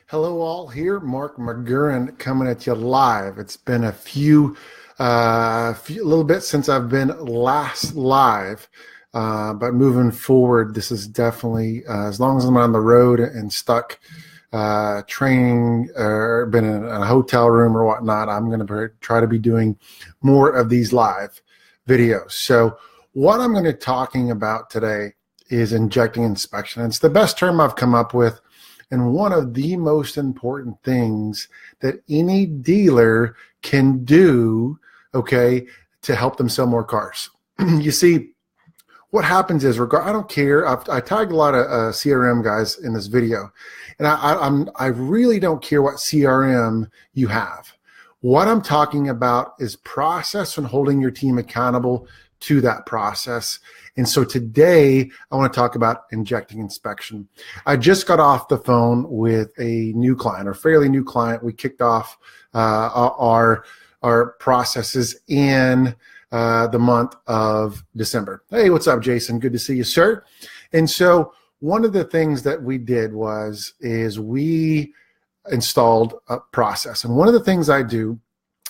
Hello, all. Here, Mark McGurran coming at you live. It's been a little bit since I've been last live, but moving forward, this is definitely as long as I'm on the road and stuck training or been in a hotel room or whatnot. I'm going to try to be doing more of these live videos. So, what I'm going to be talking about today is injecting inspection. It's the best term I've come up with. And one of the most important things that any dealer can do, okay, to help them sell more cars. You see, what happens is, I don't care. I tagged a lot of CRM guys in this video, and I really don't care what CRM you have. What I'm talking about is process and holding your team accountable to that process. And so today I want to talk about injecting inspection. I just got off the phone with a new client, or fairly new client. We kicked off our processes in the month of December. Hey, what's up, Jason? Good to see you, sir. And so one of the things that we did is we installed a process. And one of the things I do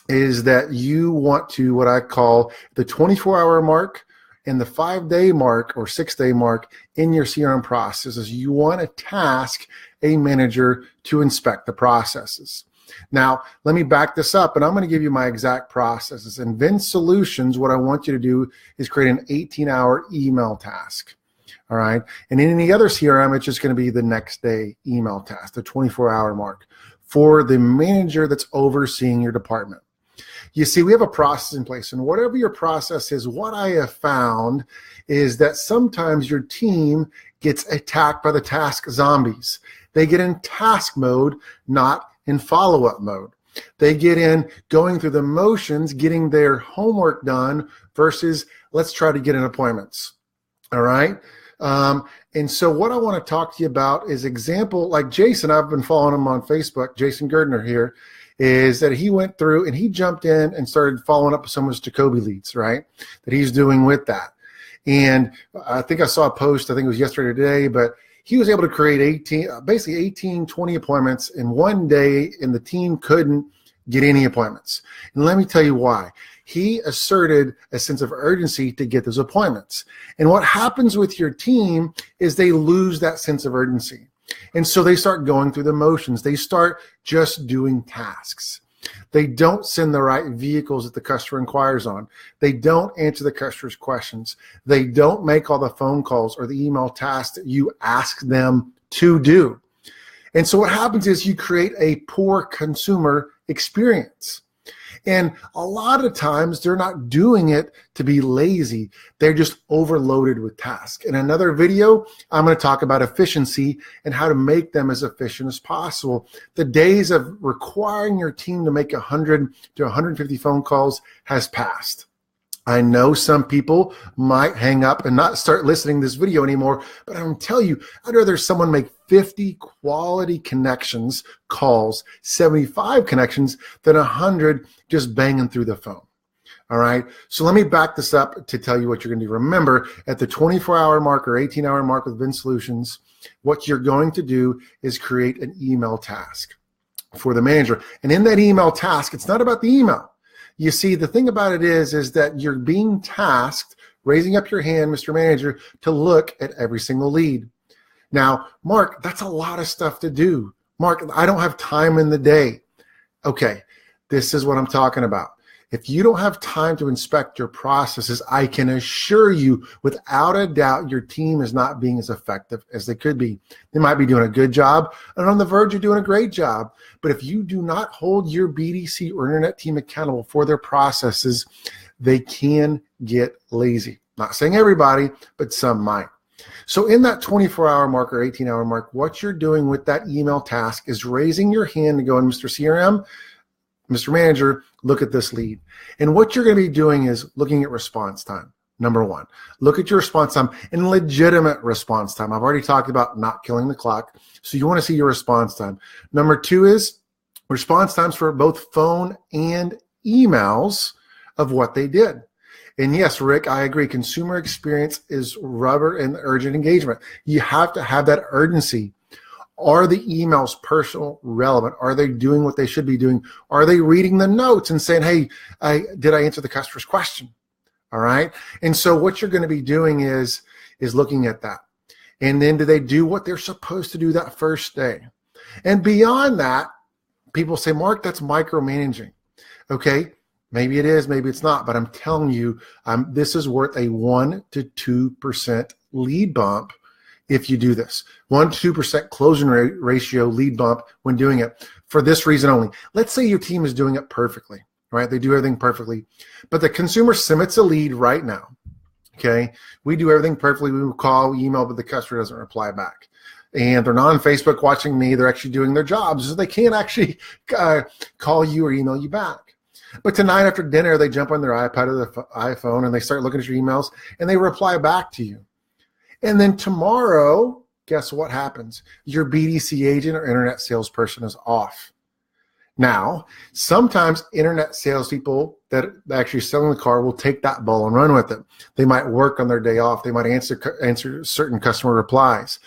is that you want to, what I call the 24-hour mark and the 5-day mark or 6-day mark in your CRM processes. You want to task a manager to inspect the processes. Now, let me back this up, and I'm going to give you my exact processes. In Vin Solutions, what I want you to do is create an 18-hour email task. All right. And in any other CRM, it's just going to be the next day email task, the 24-hour mark for the manager that's overseeing your department. You see, we have a process in place, and whatever your process is, what I have found is that sometimes your team gets attacked by the task zombies. They get in task mode, not in follow-up mode. They get in going through the motions, getting their homework done versus let's try to get in appointments. All right. And so what I want to talk to you about is example, like Jason, I've been following him on Facebook, Jason Gerdner here, is that he went through and he jumped in and started following up with some of his Jacoby leads, right, that he's doing with that. And I think I saw a post, I think it was yesterday or today, but he was able to create 18, 20 appointments in one day, and the team couldn't get any appointments. And let me tell you why. He asserted a sense of urgency to get those appointments. And what happens with your team is they lose that sense of urgency. And so they start going through the motions. They start just doing tasks. They don't send the right vehicles that the customer inquires on. They don't answer the customer's questions. They don't make all the phone calls or the email tasks that you ask them to do. And so what happens is you create a poor consumer experience. And a lot of times they're not doing it to be lazy. They're just overloaded with tasks. In another video, I'm going to talk about efficiency and how to make them as efficient as possible. The days of requiring your team to make 100 to 150 phone calls has passed. I know some people might hang up and not start listening to this video anymore, but I'm telling you, I'd rather someone make 50 quality connections, calls, 75 connections than 100 just banging through the phone. All right. So let me back this up to tell you what you're going to do. Remember, at the 24-hour mark or 18-hour mark with Vin Solutions, what you're going to do is create an email task for the manager. And in that email task, it's not about the email. You see, the thing about it is that you're being tasked, raising up your hand, Mr. Manager, to look at every single lead. Now, Mark, that's a lot of stuff to do. Mark, I don't have time in the day. Okay, this is what I'm talking about. If you don't have time to inspect your processes, I can assure you without a doubt your team is not being as effective as they could be. They might be doing a good job and on the verge of doing a great job. But if you do not hold your BDC or internet team accountable for their processes, they can get lazy. Not saying everybody, but some might. So in that 24-hour mark or 18-hour mark, what you're doing with that email task is raising your hand and going, Mr. CRM, Mr. Manager, look at this lead. And what you're going to be doing is looking at response time. Number one, look at your response time and legitimate response time. I've already talked about not killing the clock. So you want to see your response time. Number two is response times for both phone and emails of what they did. And yes, Rick, I agree. Consumer experience is rubber and urgent engagement. You have to have that urgency. Are the emails personal, relevant? Are they doing what they should be doing? Are they reading the notes and saying, hey, did I answer the customer's question? All right. And so what you're going to be doing is looking at that. And then do they do what they're supposed to do that first day? And beyond that, people say, Mark, that's micromanaging. Okay. Maybe it is, maybe it's not, but I'm telling you, this is worth a 1 to 2% lead bump if you do this. 1 to 2% closing ratio lead bump when doing it for this reason only. Let's say your team is doing it perfectly, right? They do everything perfectly, but the consumer submits a lead right now. Okay. We do everything perfectly. We will call, we email, but the customer doesn't reply back. And they're not on Facebook watching me. They're actually doing their jobs. So they can't actually call you or email you back. But tonight after dinner, they jump on their iPad or their iPhone and they start looking at your emails and they reply back to you. And then tomorrow, guess what happens? Your BDC agent or internet salesperson is off. Now, sometimes internet salespeople that are actually selling the car will take that ball and run with it. They might work on their day off. They might answer certain customer replies.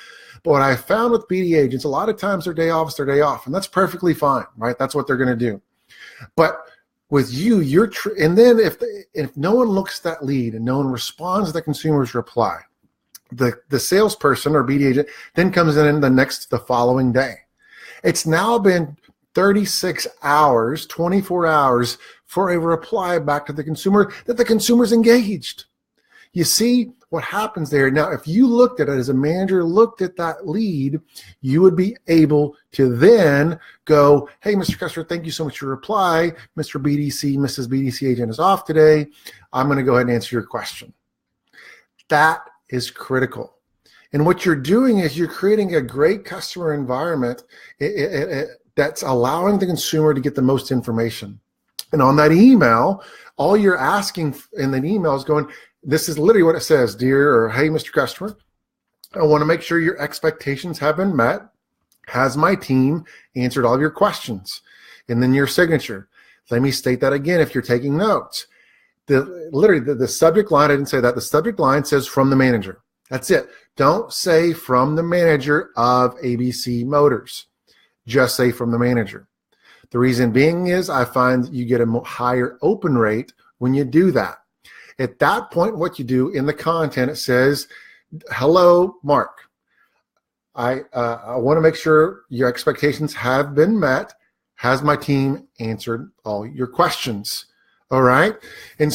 But what I found with BD agents, a lot of times their day off is their day off, and that's perfectly fine, right? That's what they're going to do. But with you, and then if no one looks at that lead and no one responds to the consumer's reply, the salesperson or BD agent then comes in the following day. It's now been 36 hours, 24 hours for a reply back to the consumer that the consumer's engaged. You see what happens there. Now, if you looked at it as a manager, looked at that lead, you would be able to then go, hey, Mr. Customer, thank you so much for your reply. Mr. BDC, Mrs. BDC agent is off today. I'm going to go ahead and answer your question. That is critical. And what you're doing is you're creating a great customer environment that's allowing the consumer to get the most information. And on that email, all you're asking in that email is going, this is literally what it says, dear, or hey, Mr. Customer, I want to make sure your expectations have been met. Has my team answered all of your questions? And then your signature. Let me state that again if you're taking notes. The subject line, I didn't say that. The subject line says from the manager. That's it. Don't say from the manager of ABC Motors. Just say from the manager. The reason being is I find you get a higher open rate when you do that. At that point, what you do in the content, it says, hello, Mark. I want to make sure your expectations have been met. Has my team answered all your questions? All right. And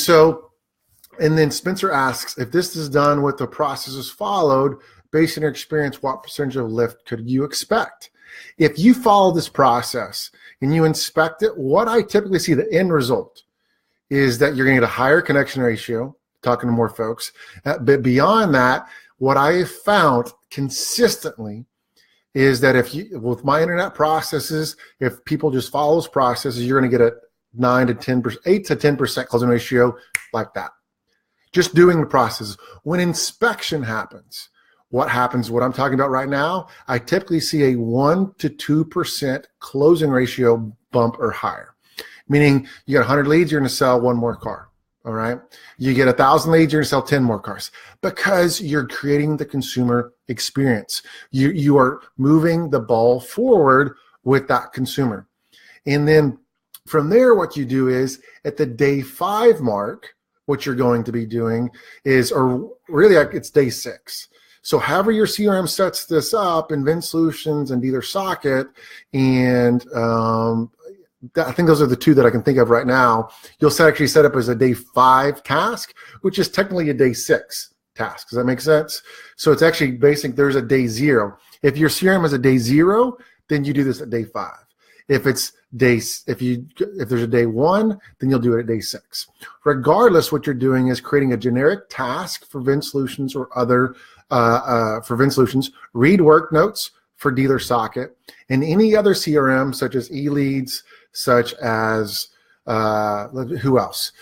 then Spencer asks, if this is done with the processes followed, based on your experience, what percentage of lift could you expect? If you follow this process and you inspect it, what I typically see, the end result, is that you're going to get a higher connection ratio, talking to more folks. But beyond that, what I have found consistently is that with my internet processes, if people just follow those processes, you're going to get a 8 to 10% closing ratio like that. Just doing the processes. When inspection happens, what happens, what I'm talking about right now, I typically see a 1 to 2% closing ratio bump or higher. Meaning you got 100 leads, you're going to sell one more car. All right. You get 1,000 leads, you're going to sell 10 more cars because you're creating the consumer experience. You are moving the ball forward with that consumer. And then from there, what you do is at the day 5 mark, what you're going to be doing is, or really it's day 6. So however your CRM sets this up in Vin Solutions and Dealer Socket and I think those are the two that I can think of right now. You'll actually set up as a day 5 task, which is technically a day 6 task. Does that make sense? So it's actually basic. There's a day 0. If your CRM is a day 0, then you do this at day 5. If there's a day 1, then you'll do it at day 6. Regardless, what you're doing is creating a generic task for Vin Solutions or other for Vin Solutions. Read work notes for Dealer Socket and any other CRM such as eLeads, such as who else?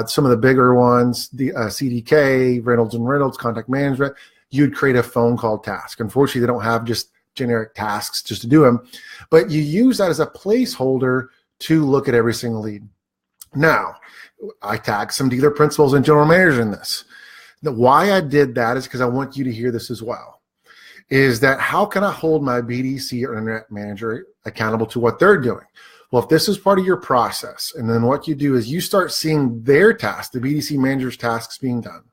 Some of the bigger ones, the CDK, Reynolds, Contact Management. You'd create a phone call task. Unfortunately, they don't have just generic tasks just to do them, but you use that as a placeholder to look at every single lead. Now, I tag some dealer principals and general managers in this. Why I did that is because I want you to hear this as well. is that how can I hold my BDC or internet manager accountable to what they're doing? Well, if this is part of your process, and then what you do is you start seeing their tasks, the BDC manager's tasks being done,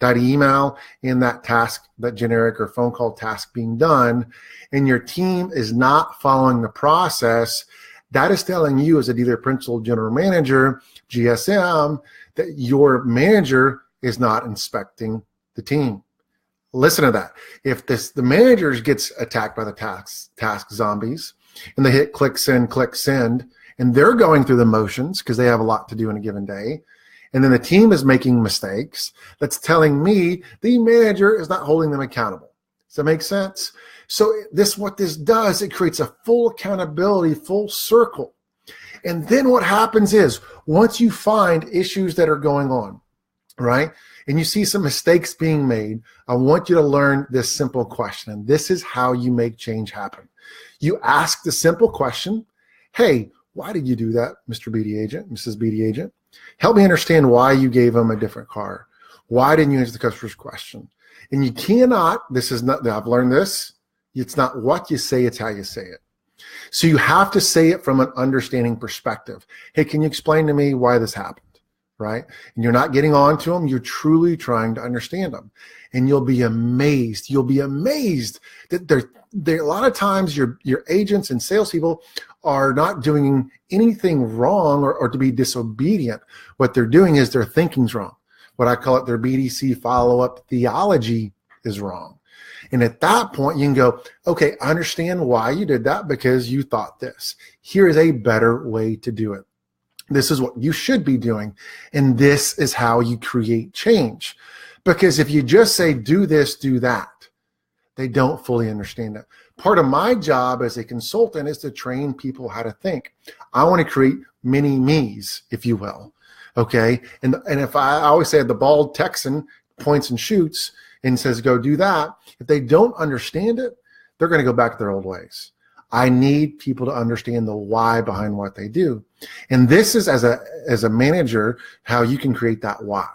that email and that task, that generic or phone call task being done, and your team is not following the process, that is telling you as a dealer principal, general manager, GSM, that your manager is not inspecting the team. Listen to that. If the manager gets attacked by the task zombies and they hit click send, and they're going through the motions because they have a lot to do in a given day, and then the team is making mistakes, that's telling me the manager is not holding them accountable. Does that make sense? So what this does, it creates a full accountability, full circle. And then what happens is once you find issues that are going on, right, and you see some mistakes being made, I want you to learn this simple question. And this is how you make change happen. You ask the simple question, hey, why did you do that, Mr. BD agent, Mrs. BD agent? Help me understand why you gave them a different car. Why didn't you answer the customer's question? And you cannot, this is not, I've learned this, it's not what you say, it's how you say it. So you have to say it from an understanding perspective. Hey, can you explain to me why this happened? Right? And you're not getting on to them. You're truly trying to understand them. And you'll be amazed. You'll be amazed that a lot of times your agents and salespeople are not doing anything wrong or to be disobedient. What they're doing is their thinking's wrong. What I call it, their BDC follow-up theology is wrong. And at that point, you can go, okay, I understand why you did that because you thought this. Here is a better way to do it. This is what you should be doing. And this is how you create change. Because if you just say, do this, do that, they don't fully understand it. Part of my job as a consultant is to train people how to think. I want to create mini me's, if you will. Okay. And if I always say the bald Texan points and shoots and says, go do that, if they don't understand it, they're going to go back to their old ways. I need people to understand the why behind what they do. And this is as a manager, how you can create that why.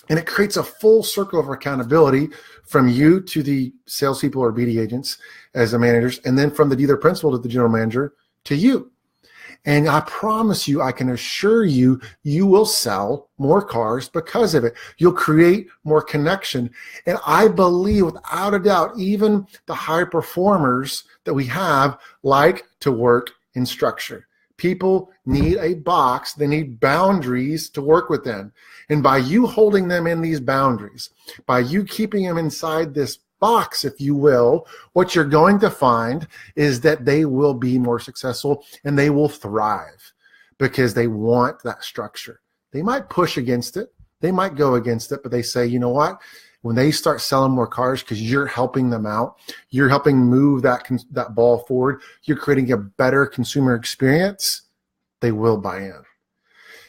And it creates a full circle of accountability from you to the salespeople or BD agents as the managers, and then from the dealer principal to the general manager to you. And I promise you, I can assure you, you will sell more cars because of it. You'll create more connection. And I believe without a doubt, even the high performers that we have like to work in structure. People need a box. They need boundaries to work within. And by you holding them in these boundaries, by you keeping them inside this box, if you will, what you're going to find is that they will be more successful and they will thrive because they want that structure. They might push against it. They might go against it, but they say, you know what? When they start selling more cars because you're helping them out, you're helping move that ball forward, you're creating a better consumer experience, they will buy in.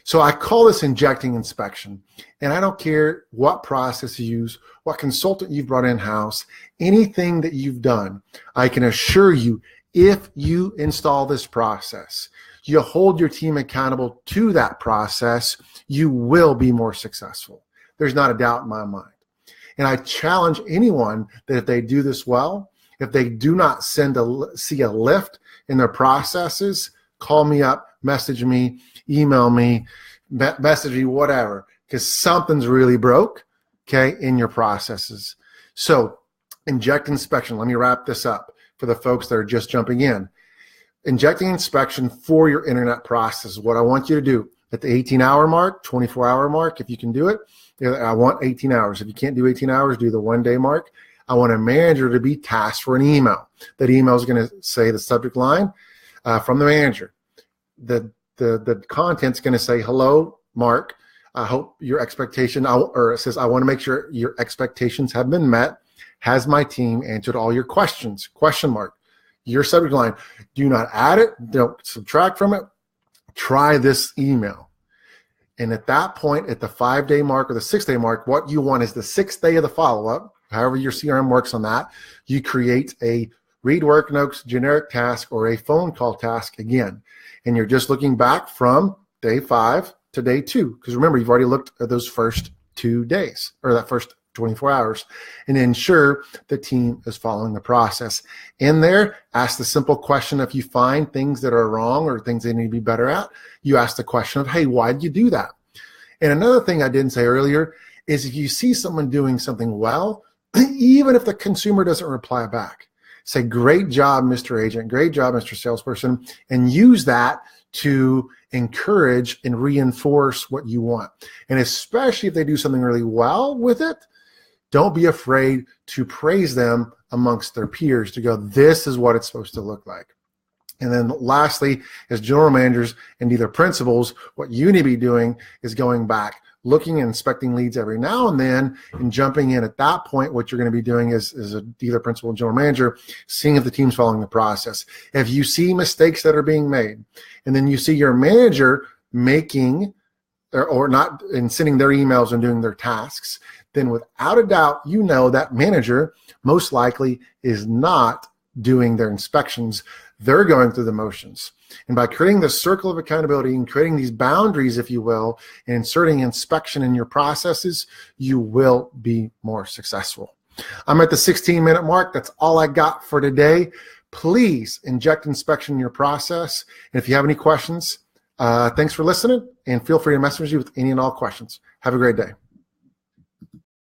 So I call this injecting inspection. And I don't care what process you use, what consultant you've brought in-house, anything that you've done, I can assure you, if you install this process, you hold your team accountable to that process, you will be more successful. There's not a doubt in my mind. And I challenge anyone that if they do this well, if they do not see a lift in their processes, call me up, message me, email me, message me, whatever, because something's really broke, okay, in your processes. So inject inspection. Let me wrap this up for the folks that are just jumping in. Injecting inspection for your internet process. What I want you to do at the 18-hour mark, 24-hour mark, if you can do it, I want 18 hours. If you can't do 18 hours, do the 1-day mark. I want a manager to be tasked for an email. That email is going to say the subject line from the manager. The content's going to say, hello, Mark. I hope your expectation, or it says, I want to make sure your expectations have been met. Has my team answered all your questions? Question mark. Your subject line. Do not add it. Don't subtract from it. Try this email. And at that point, at the 5-day mark or the 6-day mark, what you want is the 6th day of the follow-up. However your CRM works on that, you create a read work notes generic task or a phone call task again. And you're just looking back from day 5 to day 2. Because remember, you've already looked at those first 2 days or that first 24 hours, and ensure the team is following the process. In there, ask the simple question. If you find things that are wrong or things they need to be better at, you ask the question of, hey, why did you do that? And another thing I didn't say earlier is if you see someone doing something well, even if the consumer doesn't reply back, say, great job, Mr. Agent, great job, Mr. Salesperson, and use that to encourage and reinforce what you want. And especially if they do something really well with it, don't be afraid to praise them amongst their peers, to go, this is what it's supposed to look like. And then lastly, as general managers and either principals, what you need to be doing is going back, looking and inspecting leads every now and then, and jumping in at that point. What you're going to be doing is a dealer principal and general manager, seeing if the team's following the process. If you see mistakes that are being made, and then you see your manager making or not and sending their emails and doing their tasks, then without a doubt, you know that manager most likely is not doing their inspections. They're going through the motions. And by creating this circle of accountability and creating these boundaries, if you will, and inserting inspection in your processes, you will be more successful. I'm at the 16-minute mark. That's all I got for today. Please inject inspection in your process. And if you have any questions, thanks for listening, and feel free to message me with any and all questions. Have a great day.